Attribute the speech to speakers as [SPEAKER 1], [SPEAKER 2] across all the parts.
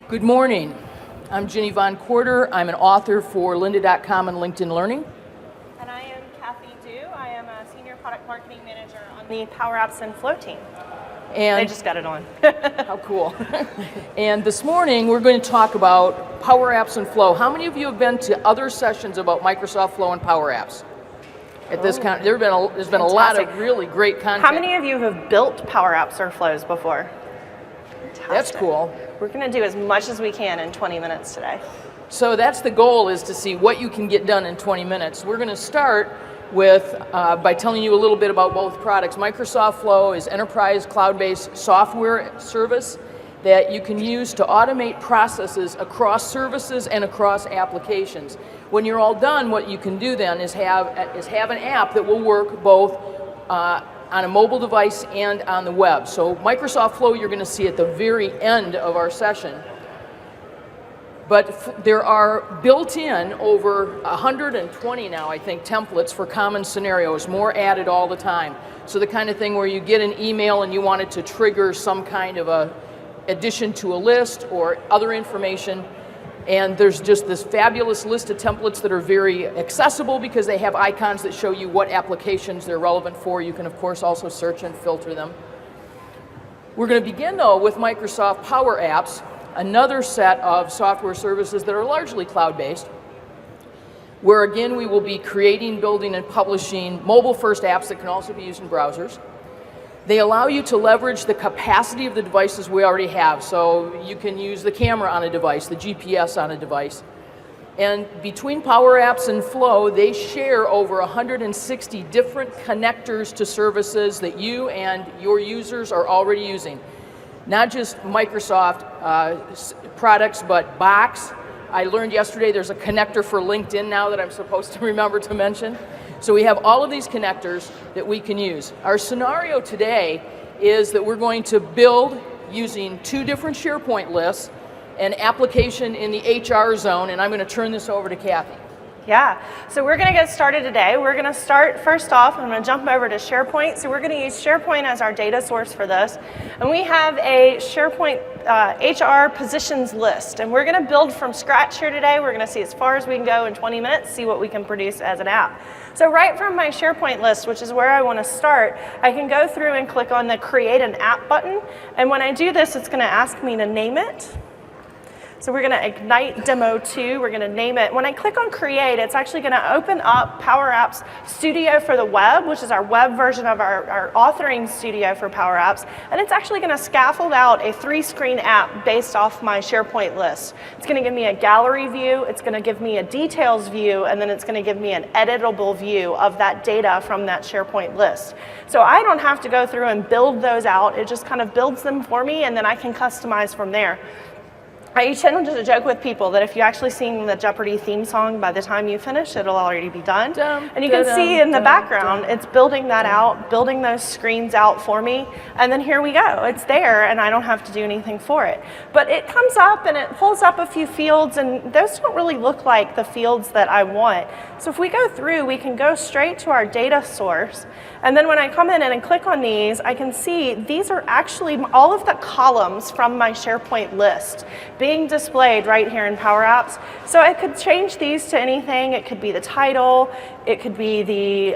[SPEAKER 1] Good morning. I'm Ginny Von Quarter. I'm an author for lynda.com and LinkedIn Learning.
[SPEAKER 2] And I am Kathy Du. I am a Senior Product Marketing Manager on the PowerApps and Flow team.
[SPEAKER 1] And
[SPEAKER 2] they just got it on.
[SPEAKER 1] How cool. And this morning we're going to talk about PowerApps and Flow. How many of you have been to other sessions about Microsoft Flow and PowerApps? At this there's been a lot of really great content.
[SPEAKER 2] How many of you have built PowerApps or Flows before? Fantastic.
[SPEAKER 1] That's cool.
[SPEAKER 2] We're going to do as much as we can in 20 minutes today.
[SPEAKER 1] So that's the goal, is to see what you can get done in 20 minutes. We're going to start with by telling you a little bit about both products. Microsoft Flow is enterprise cloud-based software service that you can use to automate processes across services and across applications. When you're all done, what you can do then is have an app that will work both on a mobile device and on the web. So Microsoft Flow you're going to see at the very end of our session. But there are built-in over 120 now, I think, templates for common scenarios, more added all the time. So the kind of thing where you get an email and you want it to trigger some kind of a addition to a list or other information. And there's just this fabulous list of templates that are very accessible because they have icons that show you what applications they're relevant for. You can, of course, also search and filter them. We're going to begin, though, with Microsoft PowerApps, another set of software services that are largely cloud-based, where, again, we will be creating, building, and publishing mobile-first apps that can also be used in browsers. They allow you to leverage the capacity of the devices we already have. So you can use the camera on a device, the GPS on a device. And between PowerApps and Flow, they share over 160 different connectors to services that you and your users are already using. Not just Microsoft products, but Box. I learned yesterday there's a connector for LinkedIn now that I'm supposed to remember to mention. So we have all of these connectors that we can use. Our scenario today is that we're going to build, using two different SharePoint lists, an application in the HR zone, and I'm going to turn this over to Kathy.
[SPEAKER 2] Yeah, so we're going to get started today. We're going to start, first off, I'm going to jump over to SharePoint. So we're going to use SharePoint as our data source for this. And we have a SharePoint HR positions list. And we're going to build from scratch here today. We're going to see as far as we can go in 20 minutes, see what we can produce as an app. So right from my SharePoint list, which is where I want to start, I can go through and click on the Create an App button. And when I do this, it's going to ask me to name it. So we're going to ignite demo 2. We're going to name it. When I click on create, it's actually going to open up PowerApps Studio for the web, which is our web version of our authoring studio for PowerApps. And it's actually going to scaffold out a 3-screen app based off my SharePoint list. It's going to give me a gallery view. It's going to give me a details view. And then it's going to give me an editable view of that data from that SharePoint list. So I don't have to go through and build those out. It just kind of builds them for me, and then I can customize from there. I tend to joke with people that if you actually sing the Jeopardy theme song, by the time you finish, it'll already be done. And you can see in the background, it's building that out, building those screens out for me. And then here we go. It's there, and I don't have to do anything for it. But it comes up, and it pulls up a few fields, and those don't really look like the fields that I want. So if we go through, we can go straight to our data source. And then when I come in and click on these, I can see these are actually all of the columns from my SharePoint list being displayed right here in PowerApps. So I could change these to anything. It could be the title, it could be the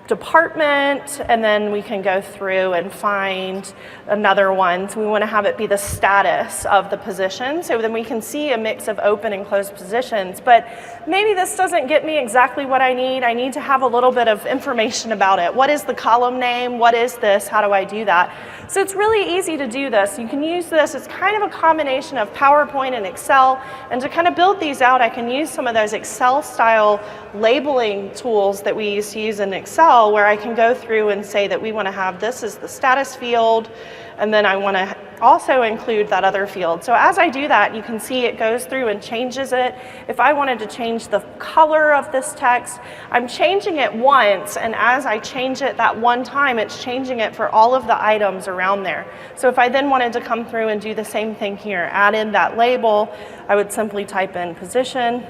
[SPEAKER 2] department, and then we can go through and find another one. So we want to have it be the status of the position, so then we can see a mix of open and closed positions. But maybe this doesn't get me exactly what I need. I need to have a little bit of information about it. What is the column name? What is this? How do I do that? So it's really easy to do this. You can use this. It's kind of a combination of PowerPoint and Excel. And to kind of build these out, I can use some of those Excel-style labeling tools that we used to use in Excel, where I can go through and say that we want to have this as the status field, and then I want to also include that other field. So as I do that, you can see it goes through and changes it. If I wanted to change the color of this text, I'm changing it once, and as I change it that one time, it's changing it for all of the items around there. So if I then wanted to come through and do the same thing here, add in that label, I would simply type in position,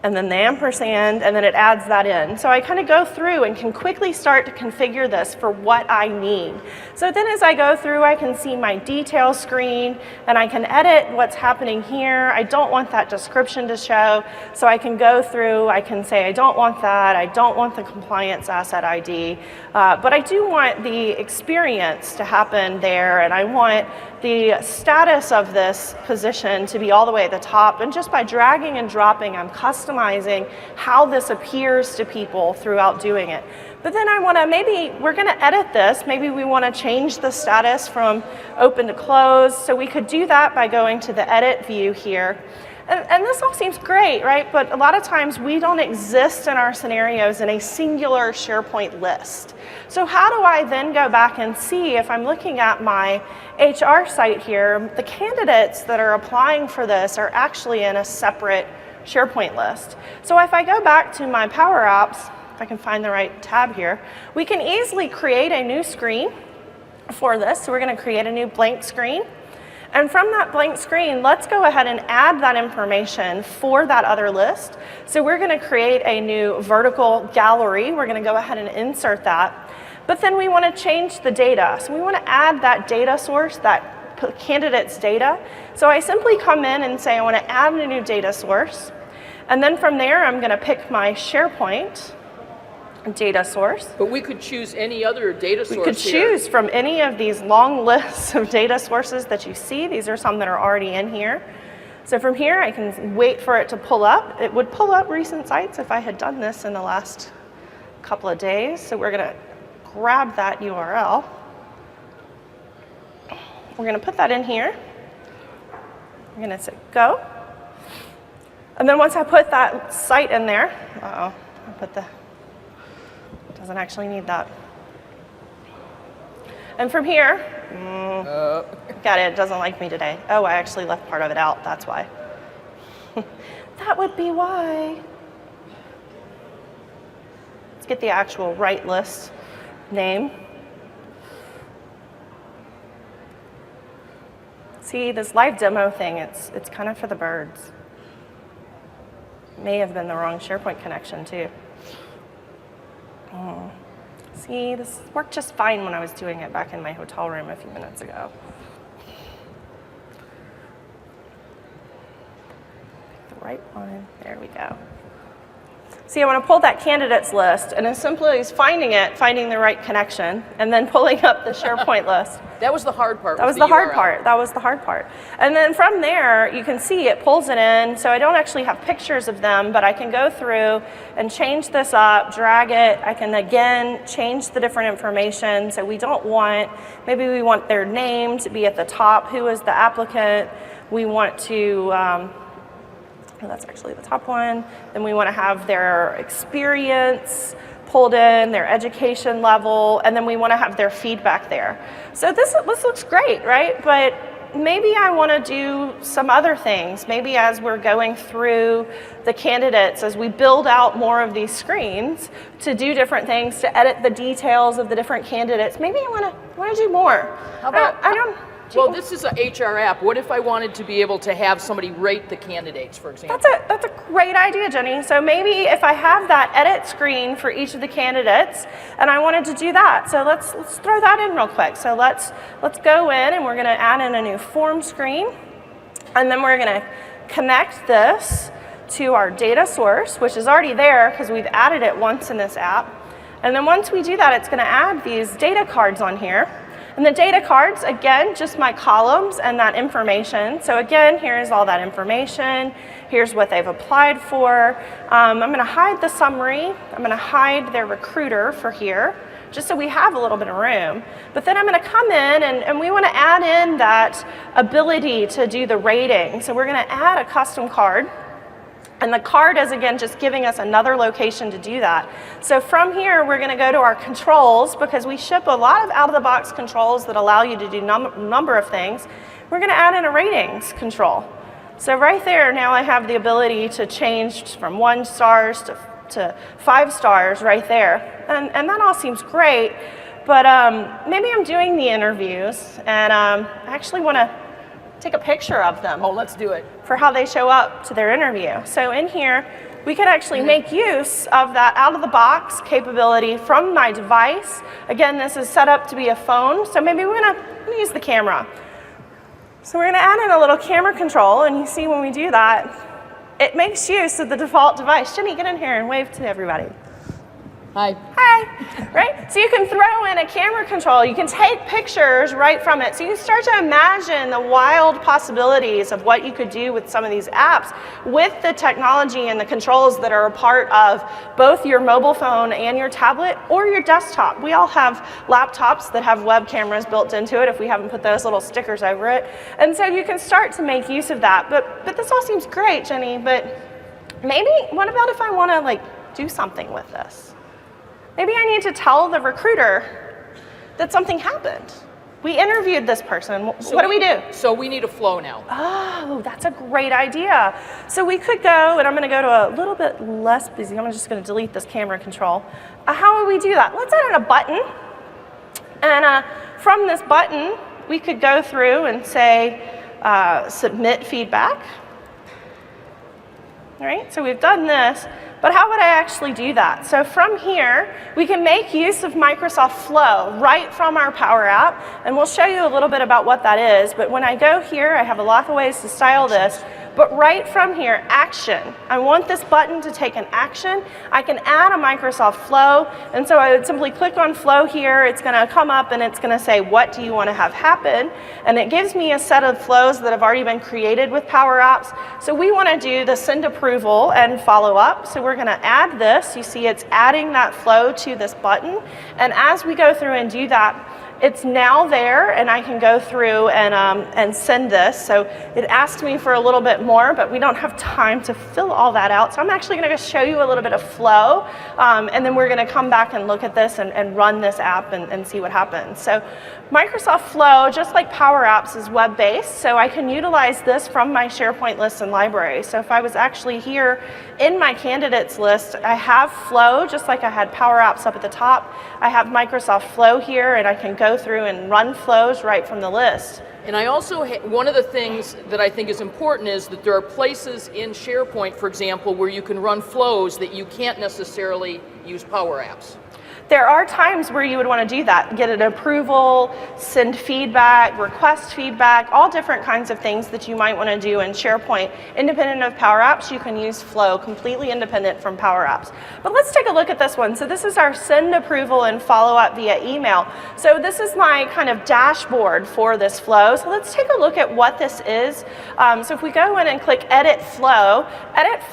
[SPEAKER 2] and then the ampersand, and then it adds that in. So I kind of go through and can quickly start to configure this for what I need. So then as I go through, I can see my detail screen, and I can edit what's happening here. I don't want that description to show, so I can go through, I can say I don't want that, I don't want the compliance asset ID, but I do want the experience to happen there, and I want the status of this position to be all the way at the top, and just by dragging and dropping, I'm customizing how this appears to people throughout doing it. But then I want to, maybe we're going to edit this, maybe we want to change the status from open to closed, so we could do that by going to the edit view here. And this all seems great, right? But a lot of times we don't exist in our scenarios in a singular SharePoint list. So how do I then go back and see, if I'm looking at my HR site here, the candidates that are applying for this are actually in a separate SharePoint list. So if I go back to my PowerApps, if I can find the right tab here, we can easily create a new screen for this. So we're going to create a new blank screen. And from that blank screen, let's go ahead and add that information for that other list. So we're going to create a new vertical gallery. We're going to go ahead and insert that. But then we want to change the data. So we want to add that data source, that candidate's data. So I simply come in and say I want to add a new data source. And then from there, I'm going to pick my SharePoint data source.
[SPEAKER 1] But we could choose any other data source.
[SPEAKER 2] We could choose from any of these long lists of data sources that you see. These are some that are already in here. So from here, I can wait for it to pull up. It would pull up recent sites if I had done this in the last couple of days. So we're going to grab that URL. We're going to put that in here. I'm going to say go. And then once I put that site in there, I put the doesn't actually need that. And from here, got it, it doesn't like me today. Oh, I actually left part of it out, that's why. That would be why. Let's get the actual right list name. See, this live demo thing, it's kind of for the birds. May have been the wrong SharePoint connection too. See, this worked just fine when I was doing it back in my hotel room a few minutes ago. The right one, there we go. See, I want to pull that candidates list, and as simply as finding it, finding the right connection, and then pulling up the SharePoint list.
[SPEAKER 1] That was the hard part.
[SPEAKER 2] That was the hard part. That was the hard part. And then from there, you can see it pulls it in. So I don't actually have pictures of them, but I can go through and change this up, drag it. I can, again, change the different information. So we don't want, maybe we want their name to be at the top. Who is the applicant? We want to, that's actually the top one. Then we want to have their experience pulled in, their education level, and then we want to have their feedback there. So this looks great, right? But maybe I want to do some other things. Maybe as we're going through the candidates, as we build out more of these screens to do different things, to edit the details of the different candidates, maybe I want to do more.
[SPEAKER 1] How about, well, this is a HR app. What if I wanted to be able to have somebody rate the candidates, for example?
[SPEAKER 2] That's a great idea, Jenny. So maybe if I have that edit screen for each of the candidates, and I wanted to do that, so let's throw that in real quick. So let's go in, and we're going to add in a new form screen, and then we're going to connect this to our data source, which is already there because we've added it once in this app. And then once we do that, it's going to add these data cards on here. And the data cards, again, just my columns and that information. So again, here's all that information. Here's what they've applied for. I'm going to hide the summary. I'm going to hide their recruiter for here, just so we have a little bit of room. But then I'm going to come in, and we want to add in that ability to do the rating. So we're going to add a custom card. And the card is, again, just giving us another location to do that. So from here, we're going to go to our controls, because we ship a lot of out-of-the-box controls that allow you to do number of things. We're going to add in a ratings control. So right there, now I have the ability to change from 1 stars to 5 stars right there. And that all seems great, but maybe I'm doing the interviews, and I actually want to take a picture of them.
[SPEAKER 1] Oh, let's do it.
[SPEAKER 2] For how they show up to their interview. So in here, we can actually make use of that out-of-the-box capability from my device. Again, this is set up to be a phone, so maybe we're gonna use the camera. So we're gonna add in a little camera control, and you see when we do that, it makes use of the default device. Jenny, get in here and wave to everybody.
[SPEAKER 1] Hi.
[SPEAKER 2] Hi, right? So you can throw in a camera control. You can take pictures right from it. So you can start to imagine the wild possibilities of what you could do with some of these apps with the technology and the controls that are a part of both your mobile phone and your tablet or your desktop. We all have laptops that have web cameras built into it if we haven't put those little stickers over it. And so you can start to make use of that. But this all seems great, Jenny, but maybe what about if I want to like do something with this? Maybe I need to tell the recruiter that something happened. We interviewed this person. What do we do?
[SPEAKER 1] So we need a flow now.
[SPEAKER 2] Oh, that's a great idea. So we could go, and I'm going to go to a little bit less busy. I'm just going to delete this camera control. How would we do that? Let's add in a button. And from this button, we could go through and say, submit feedback. All right, so we've done this. But how would I actually do that? So from here, we can make use of Microsoft Flow right from our Power App, and we'll show you a little bit about what that is. But when I go here, I have a lot of ways to style this. But right from here, action. I want this button to take an action. I can add a Microsoft Flow, and so I would simply click on Flow here. It's going to come up, and it's going to say, what do you want to have happen? And it gives me a set of flows that have already been created with Power Apps. So we want to do the send approval and follow up. So we're going to add this. You see it's adding that flow to this button. And as we go through and do that, it's now there, and I can go through and send this. So it asked me for a little bit more, but we don't have time to fill all that out. So I'm actually going to show you a little bit of flow, and then we're going to come back and look at this and run this app and see what happens. So Microsoft Flow, just like Power Apps, is web-based, so I can utilize this from my SharePoint list and library. So if I was actually here in my candidates list, I have Flow, just like I had Power Apps up at the top. I have Microsoft Flow here, and I can go through and run flows right from the list.
[SPEAKER 1] And I also, one of the things that I think is important is that there are places in SharePoint, for example, where you can run flows that you can't necessarily use Power Apps.
[SPEAKER 2] There are times where you would want to do that, get an approval, send feedback, request feedback, all different kinds of things that you might want to do in SharePoint. Independent of Power Apps, you can use Flow, completely independent from Power Apps. But let's take a look at this one. So this is our send approval and follow up via email. So this is my kind of dashboard for this flow. So let's take a look at what this is. So if we go in and click Edit Flow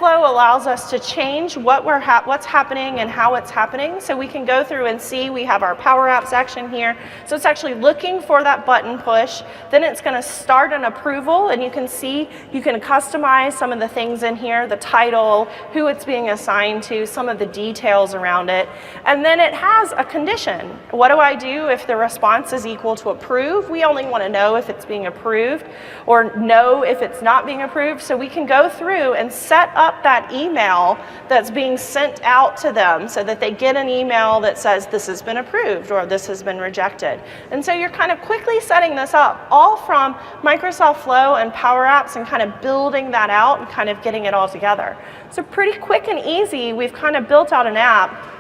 [SPEAKER 2] allows us to change what's happening and how it's happening. So we can go through and see we have our Power Apps action here. So it's actually looking for that button push. Then it's going to start an approval, and you can see you can customize some of the things in here, the title, who it's being assigned to, some of the details around it. And then it has a condition. What do I do if the response is equal to approve? We only want to know if it's being approved or know if it's not being approved. So we can go through and set up that email that's being sent out to them so that they get an email that says this has been approved or this has been rejected. And so you're kind of quickly setting this up all from Microsoft Flow and Power Apps and kind of building that out and kind of getting it all together. So pretty quick and easy, we've kind of built out an app.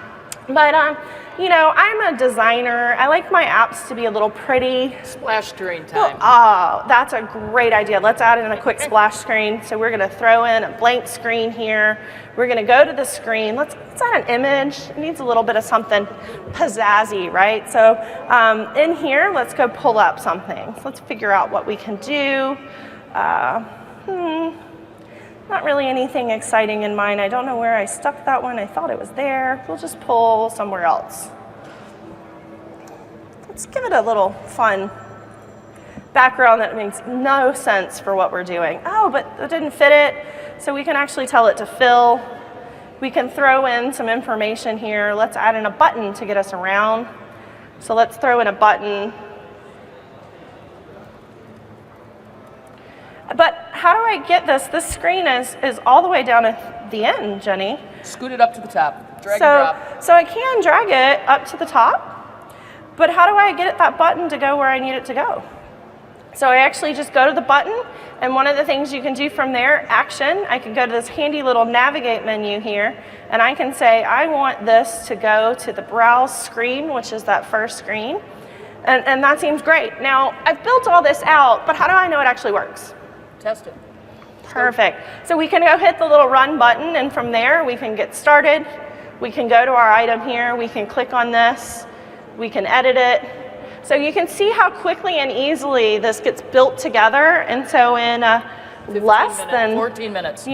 [SPEAKER 2] But you know, I'm a designer. I like my apps to be a little pretty.
[SPEAKER 1] Splash screen time.
[SPEAKER 2] Oh, that's a great idea. Let's add in a quick splash screen. So we're going to throw in a blank screen here. We're going to go to the screen. Let's add an image. It needs a little bit of something pizzazzy, right? So in here, let's go pull up something. So let's figure out what we can do. Not really anything exciting in mind. I don't know where I stuck that one. I thought it was there. We'll just pull somewhere else. Let's give it a little fun background that makes no sense for what we're doing. Oh, but it didn't fit it. So we can actually tell it to fill. We can throw in some information here. Let's add in a button to get us around. So let's throw in a button. But how do I get this? This screen is all the way down at the end, Jenny.
[SPEAKER 1] Scoot it up to the top. Drag and drop.
[SPEAKER 2] So I can drag it up to the top, but how do I get that button to go where I need it to go? So I actually just go to the button, and one of the things you can do from there, action, I can go to this handy little navigate menu here, and I can say, I want this to go to the browse screen, which is that first screen, and that seems great. Now, I've built all this out, but how do I know it actually works?
[SPEAKER 1] Test it.
[SPEAKER 2] Perfect. So we can go hit the little run button, and from there we can get started. We can go to our item here, we can click on this, we can edit it. So you can see how quickly and easily this gets built together, and so in less than
[SPEAKER 1] 14 minutes.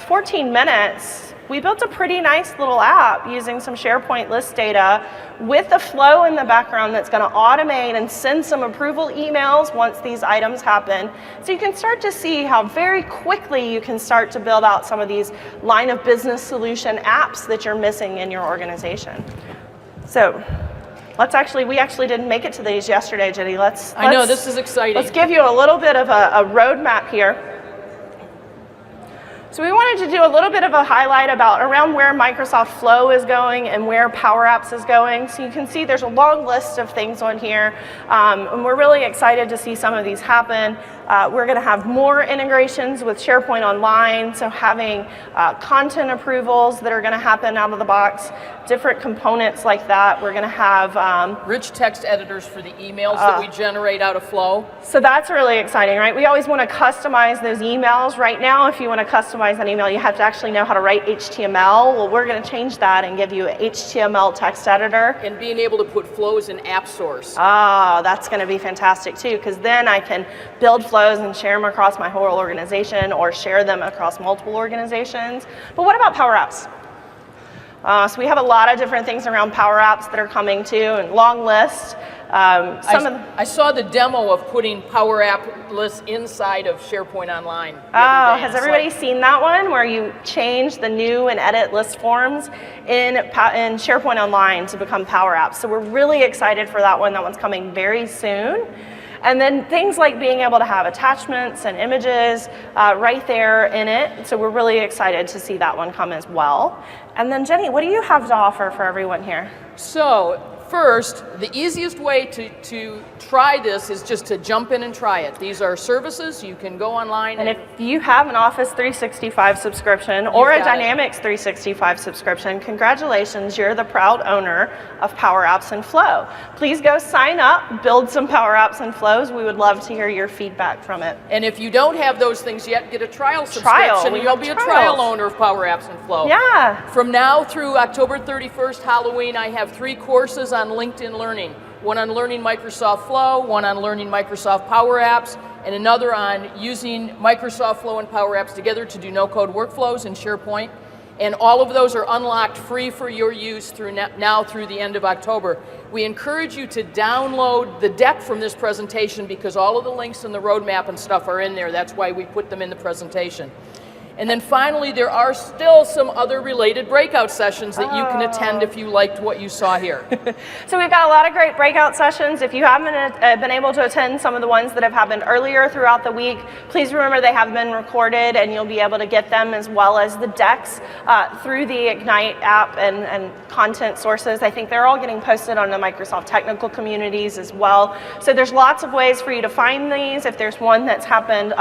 [SPEAKER 2] 14 minutes, we built a pretty nice little app using some SharePoint list data with a flow in the background that's going to automate and send some approval emails once these items happen. So you can start to see how very quickly you can start to build out some of these line of business solution apps that you're missing in your organization. So we actually didn't make it to these yesterday, Jenny.
[SPEAKER 1] I know, this is exciting.
[SPEAKER 2] Let's give you a little bit of a roadmap here. So we wanted to do a little bit of a highlight around where Microsoft Flow is going and where PowerApps is going. So you can see there's a long list of things on here, and we're really excited to see some of these happen. We're going to have more integrations with SharePoint Online, so having content approvals that are going to happen out of the box, different components like that. We're going to have
[SPEAKER 1] rich text editors for the emails that we generate out of Flow.
[SPEAKER 2] So that's really exciting, right? We always want to customize those emails. Right now, if you want to customize an email, you have to actually know how to write HTML. Well, we're going to change that and give you an HTML text editor.
[SPEAKER 1] And being able to put flows in App Source.
[SPEAKER 2] Oh, that's going to be fantastic too, because then I can build flows and share them across my whole organization or share them across multiple organizations. But what about PowerApps? So we have a lot of different things around PowerApps that are coming too, and long list.
[SPEAKER 1] I saw the demo of putting PowerApp lists inside of SharePoint Online.
[SPEAKER 2] Oh, has everybody seen that one where you change the new and edit list forms in SharePoint Online to become PowerApps? So we're really excited for that one. That one's coming very soon. And then things like being able to have attachments and images right there in it. So we're really excited to see that one come as well. And then Jenny, what do you have to offer for everyone here?
[SPEAKER 1] So first, the easiest way to try this is just to jump in and try it. These are services. You can go online.
[SPEAKER 2] And if you have an Office 365 subscription or a Dynamics 365 subscription, congratulations, you're the proud owner of PowerApps and Flow. Please go sign up, build some PowerApps and Flows. We would love to hear your feedback from it.
[SPEAKER 1] And if you don't have those things yet, get a trial subscription. You'll be a trial owner of PowerApps and Flow.
[SPEAKER 2] Yeah.
[SPEAKER 1] From now through October 31st, Halloween, I have 3 courses on LinkedIn Learning. One on learning Microsoft Flow, one on learning Microsoft PowerApps, and another on using Microsoft Flow and PowerApps together to do no-code workflows in SharePoint. And all of those are unlocked free for your use through now through the end of October. We encourage you to download the deck from this presentation because all of the links and the roadmap and stuff are in there. That's why we put them in the presentation. And then finally, there are still some other related breakout sessions that you can attend if you liked what you saw here.
[SPEAKER 2] So we've got a lot of great breakout sessions. If you haven't been able to attend some of the ones that have happened earlier throughout the week, please remember they have been recorded and you'll be able to get them as well as the decks through the Ignite app and content sources. I think they're all getting posted on the Microsoft technical communities as well. So there's lots of ways for you to find these if there's one that's happened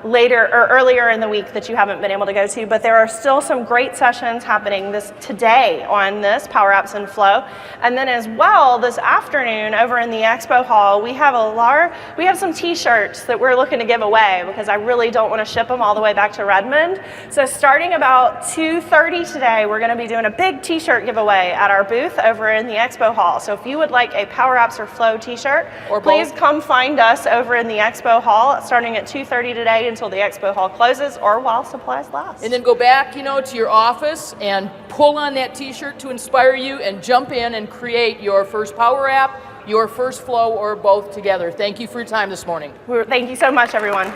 [SPEAKER 2] later or earlier in the week that you haven't been able to go to, but there are still some great sessions happening today on this PowerApps and Flow. And then as well this afternoon over in the Expo Hall, we have some t-shirts that we're looking to give away because I really don't want to ship them all the way back to Redmond. So starting about 2:30 today, we're going to be doing a big t-shirt giveaway at our booth over in the Expo Hall. So if you would like a PowerApps or Flow t-shirt, please come find us over in the Expo Hall starting at 2:30 today until the Expo Hall closes or while supplies last.
[SPEAKER 1] And then go back, to your office and pull on that t-shirt to inspire you and jump in and create your first Power App, your first Flow, or both together. Thank you for your time this morning.
[SPEAKER 2] Thank you so much, everyone.